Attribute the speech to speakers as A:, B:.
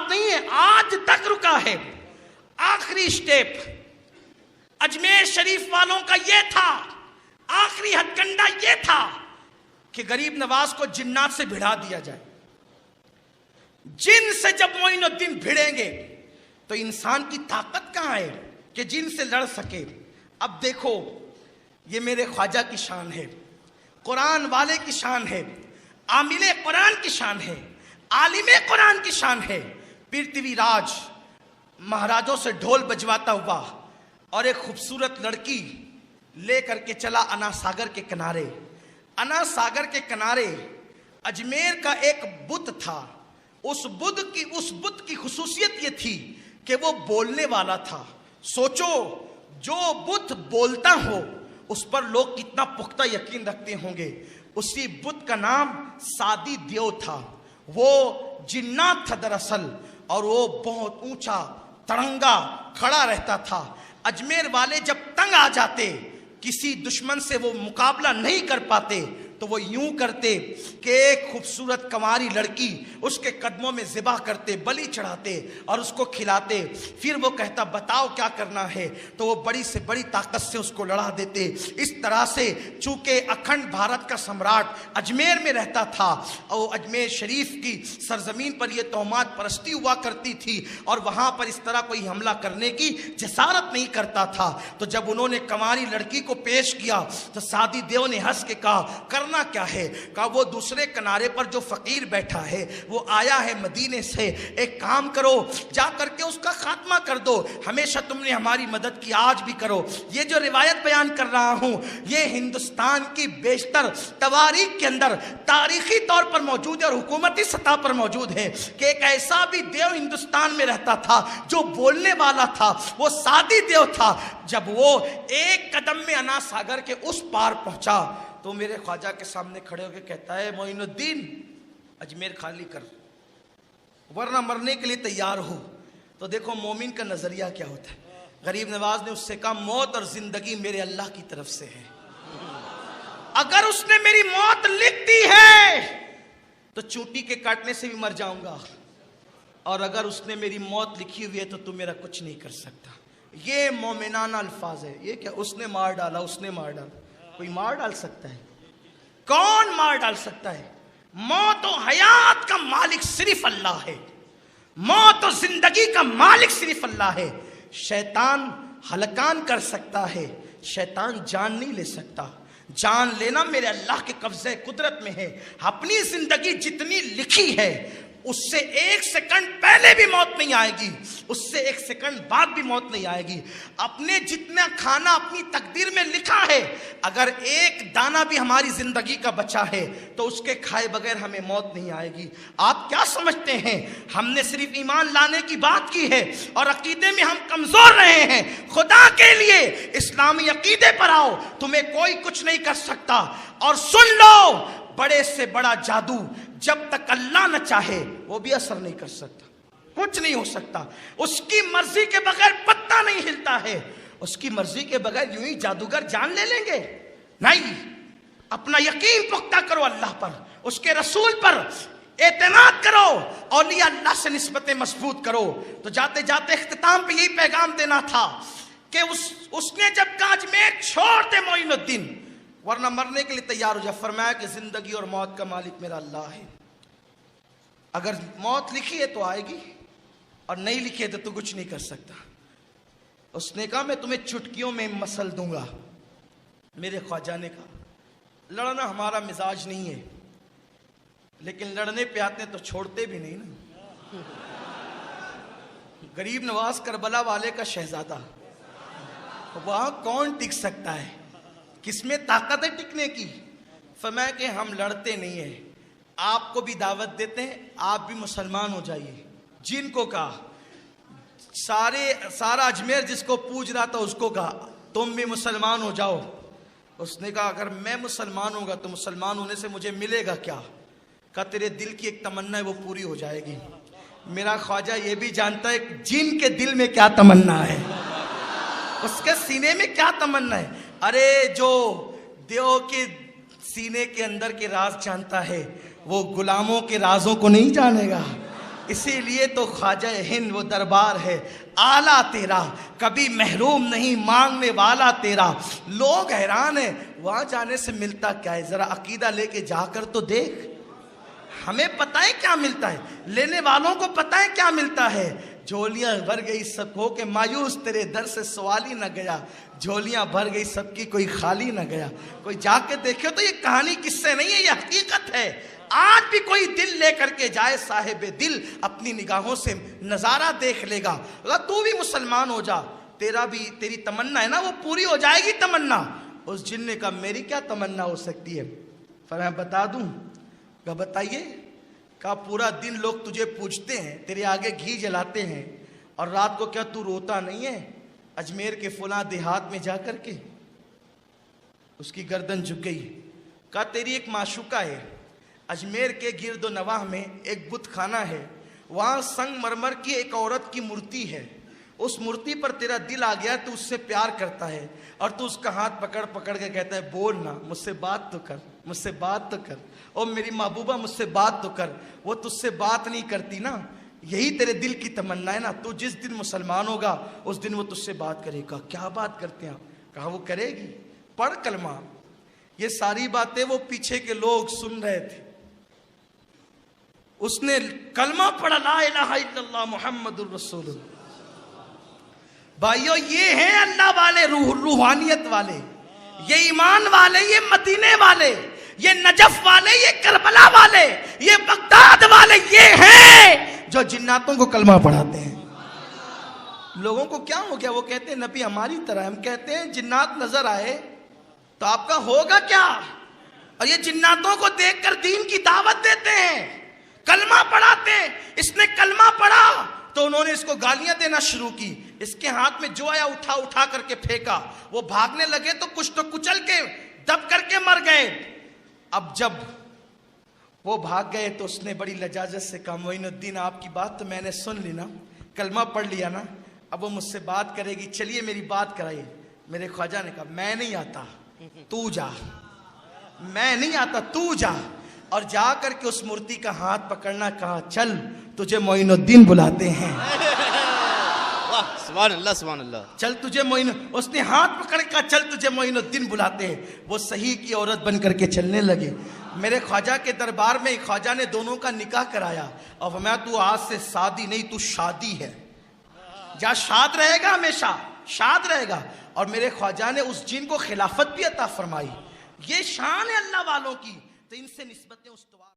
A: बात नहीं है, आज तक रुका है। आखिरी स्टेप अजमेर शरीफ वालों का यह था, आखिरी हथकंडा यह था कि गरीब नवाज को जिन्नात से भिड़ा दिया जाए। जिन से जब मोइनुद्दीन भिड़ेंगे तो इंसान की ताकत कहां है कि जिन से लड़ सके। अब देखो, ये मेरे ख्वाजा की शान है, कुरान वाले की शान है, आमिले कुरान की शान है, आलिमे कुरान की शान है। पृथ्वीराज महाराजों से ढोल बजवाता हुआ और एक खूबसूरत लड़की लेकर के चला अना सागर के किनारे। अना सागर के किनारे अजमेर का एक बुत था। उस बुत की खुसूसियत ये थी कि वो बोलने वाला था। सोचो, जो बुत बोलता हो उस पर लोग कितना पुख्ता यकीन रखते होंगे। उसी बुत का नाम सादी देव था। वो जिन्नात था दरअसल, और वो बहुत ऊंचा तरंगा खड़ा रहता था। अजमेर वाले जब तंग आ जाते, किसी दुश्मन से वो मुकाबला नहीं कर पाते, तो वो यूं करते कि एक खूबसूरत कंवारी लड़की उसके कदमों में ज़िबा करते, बलि चढ़ाते और उसको खिलाते। फिर वो कहता बताओ क्या करना है, तो वो बड़ी से बड़ी ताकत से उसको लड़ा देते। इस तरह से चूंकि अखंड भारत का सम्राट अजमेर में रहता था और अजमेर शरीफ की सरजमीन पर यह तोहमात परस्ती हुआ करती थी और वहाँ पर इस तरह कोई हमला करने की जसारत नहीं करता था। तो जब उन्होंने कंवारी लड़की को पेश किया तो सादी देव ने हंस के कहा करना क्या है। कहा वो दूसरे किनारे पर जो फकीर बैठा है वो आया है मदीने से, एक काम करो जा करके उसका खात्मा कर दो। हमेशा तुमने हमारी मदद की, आज भी करो। ये जो रिवायत बयान कर रहा हूं ये हिंदुस्तान की बेशतर तवारीख के अंदर तारीखी तौर पर मौजूद है और हुकूमती सतह पर मौजूद है कि एक ऐसा भी देव हिंदुस्तान में रहता था जो बोलने वाला था, वो सादी देव था। जब वो एक कदम में अना सागर के उस पार पहुंचा तो मेरे ख्वाजा के सामने खड़े होकर कहता है मोइनुद्दीन अजमेर खाली कर, वरना मरने के लिए तैयार हो। तो देखो मोमिन का नजरिया क्या होता है। गरीब नवाज ने उससे कहा मौत और जिंदगी मेरे अल्लाह की तरफ से है, अगर उसने मेरी मौत लिख दी है तो चूंटी के काटने से भी मर जाऊंगा, और अगर उसने मेरी मौत लिखी हुई है तो तू मेरा कुछ नहीं कर सकता। ये मोमिनाना अल्फाज है। ये क्या उसने मार डाला, उसने मार डाला, कोई मार डाल सकता है? कौन मार डाल सकता है? मौत और हयात का मालिक सिर्फ अल्लाह है, मौत और जिंदगी का मालिक सिर्फ अल्लाह है। शैतान हलकान कर सकता है, शैतान जान नहीं ले सकता। जान लेना मेरे अल्लाह के कब्जे कुदरत में है। अपनी जिंदगी जितनी लिखी है उससे एक सेकंड पहले भी मौत नहीं आएगी, उससे एक सेकंड बाद भी मौत नहीं आएगी। अपने जितना खाना अपनी तकदीर में लिखा है, अगर एक दाना भी हमारी जिंदगी का बचा है तो उसके खाए बगैर हमें मौत नहीं आएगी। आप क्या समझते हैं हमने सिर्फ ईमान लाने की बात की है और अकीदे में हम कमजोर रहे हैं? खुदा के लिए इस्लामी अकीदे पर आओ, तुम्हें कोई कुछ नहीं कर सकता। और सुन लो, बड़े से बड़ा जादू जब तक अल्लाह न चाहे वो भी असर नहीं कर सकता, कुछ नहीं हो सकता। उसकी मर्जी के बगैर पत्ता नहीं हिलता है। उसकी मर्जी के बगैर यूं ही जादूगर जान ले लेंगे? नहीं, अपना यकीन पुख्ता करो अल्लाह पर, उसके रसूल पर एतमाद करो, औलिया अल्लाह से निस्बतें मजबूत करो। तो जाते जाते इख्तिताम पे यही पैगाम देना था कि उसने जब अजमेर छोड़ दे मोइनुद्दीन, वरना मरने के लिए तैयार हो जा। फरमाया कि जिंदगी और मौत का मालिक मेरा अल्लाह है, अगर मौत लिखी है तो आएगी और नहीं लिखी है तो तू कुछ नहीं कर सकता। उसने कहा मैं तुम्हें चुटकियों में मसल दूंगा। मेरे ख्वाजा ने कहा लड़ना हमारा मिजाज नहीं है, लेकिन लड़ने पे आते तो छोड़ते भी नहीं ना। गरीब नवाज करबला वाले का शहजादा, वहां कौन टिक सकता है? किसमें ताकत है टिकने की? फरमाया कि हम लड़ते नहीं है, आपको भी दावत देते हैं, आप भी मुसलमान हो जाइए। जिनको कहा सारा अजमेर जिसको पूज रहा था उसको कहा तुम भी मुसलमान हो जाओ। उसने कहा अगर मैं मुसलमान होगा तो मुसलमान होने से मुझे मिलेगा क्या? कहा तेरे दिल की एक तमन्ना है वो पूरी हो जाएगी। मेरा ख्वाजा ये भी जानता है जिन के दिल में क्या तमन्ना है, उसके सीने में क्या तमन्ना है। अरे जो देव के सीने के अंदर के राज जानता है वो गुलामों के राजों को नहीं जानेगा। इसीलिए तो ख्वाजा हिंद वो दरबार है आला तेरा, कभी महरूम नहीं मांगने वाला तेरा। लोग हैरान है वहां जाने से मिलता क्या है, जरा अकीदा लेके जाकर तो देख। हमें पता है क्या मिलता है, लेने वालों को पता है क्या मिलता है। झोलियां भर गई सब हो के मायूस, तेरे दर से सवाल ही न गया। झोलियां भर गई सबकी, कोई खाली न गया। कोई जाके देखे तो ये कहानी किससे नहीं है, ये हकीकत है। आज भी कोई दिल लेकर के जाए साहिब दिल, अपनी निगाहों से नजारा देख लेगा। अगर तू भी मुसलमान हो जा, तेरा भी तेरी तमन्ना है ना वो पूरी हो जाएगी तमन्ना। उस जिन ने कहा मेरी क्या तमन्ना हो सकती है, फरमाया बता दूं। कहा बताइए। कहा पूरा दिन लोग तुझे पूछते हैं, तेरे आगे घी जलाते हैं, और रात को क्या तू रोता नहीं है अजमेर के फुला देहात में जाकर के। उसकी गर्दन झुक गई। कहा तेरी एक माशुका है, अजमेर के गिरदो नवाह में एक बुत खाना है, वहां संगमरमर की एक औरत की मूर्ति है। उस मूर्ति पर तेरा दिल आ गया, तू उससे प्यार करता है, और तू उसका हाथ पकड़ पकड़ के कहता है बोल ना, मुझसे बात तो कर, मुझसे बात तो कर, ओ मेरी महबूबा मुझसे बात तो कर। वो तुझसे बात नहीं करती ना, यही तेरे दिल की तमन्ना है ना। तू जिस दिन मुसलमान होगा उस दिन वो तुझसे बात करेगा। क्या बात करते हैं आप? कहा वो करेगी, पढ़ कलमा। ये सारी बातें वो पीछे के लोग सुन रहे थे। उसने कलमा पढ़ा, ला इलाहा इल्लल्लाह मुहम्मदुर रसूलुल्लाह। भाइयों ये हैं अल्लाह वाले, रूहानियत वाले, ये ईमान वाले, ये मदीने वाले, ये नजफ वाले, ये करबला वाले, ये बगदाद वाले, ये हैं जो जिन्नातों को कलमा पढ़ाते हैं। लोगों को क्या हो गया, वो कहते हैं नबी हमारी तरह। हम कहते हैं जिन्नात नजर आए तो आपका होगा क्या। और ये जिन्नातों को देखकर दीन की दावत देते हैं, कलमा पढ़ाते हैं। इसने कलमा पढ़ा तो उन्होंने इसको गालियां देना शुरू की। इसके हाथ में जो आया उठा उठा करके फेंका। वो भागने लगे तो कुछ तो कुचल के दब करके मर गए। अब जब वो भाग गए तो उसने बड़ी लजाजत से कहा मोइनुद्दीन आपकी बात तो मैंने सुन ली ना, कलमा पढ़ लिया ना, अब वो मुझसे बात करेगी, चलिए मेरी बात कराइए। मेरे ख्वाजा ने कहा मैं नहीं आता, तू जा। मैं नहीं आता, तू जा। और जा करके उस मूर्ति का हाथ पकड़ना, कहा चल तुझे मोइनुद्दीन बुलाते हैं।
B: सुभान अल्लाह, सुभान अल्लाह।
A: चल तुझे उसने हाथ पकड़ कर चल तुझे मोइनुद्दीन बुलाते हैं। वो सही की औरत बन करके चलने लगे। मेरे ख्वाजा के दरबार में ख्वाजा ने दोनों का निकाह कराया और फरमाया तू आज से शादी नहीं, तू शादी है, जा शाद रहेगा, हमेशा शाद रहेगा। और मेरे ख्वाजा ने उस जिन को खिलाफत भी अता फरमाई। ये शान है अल्लाह वालों की, तो इनसे निस्बतें उस्तवार।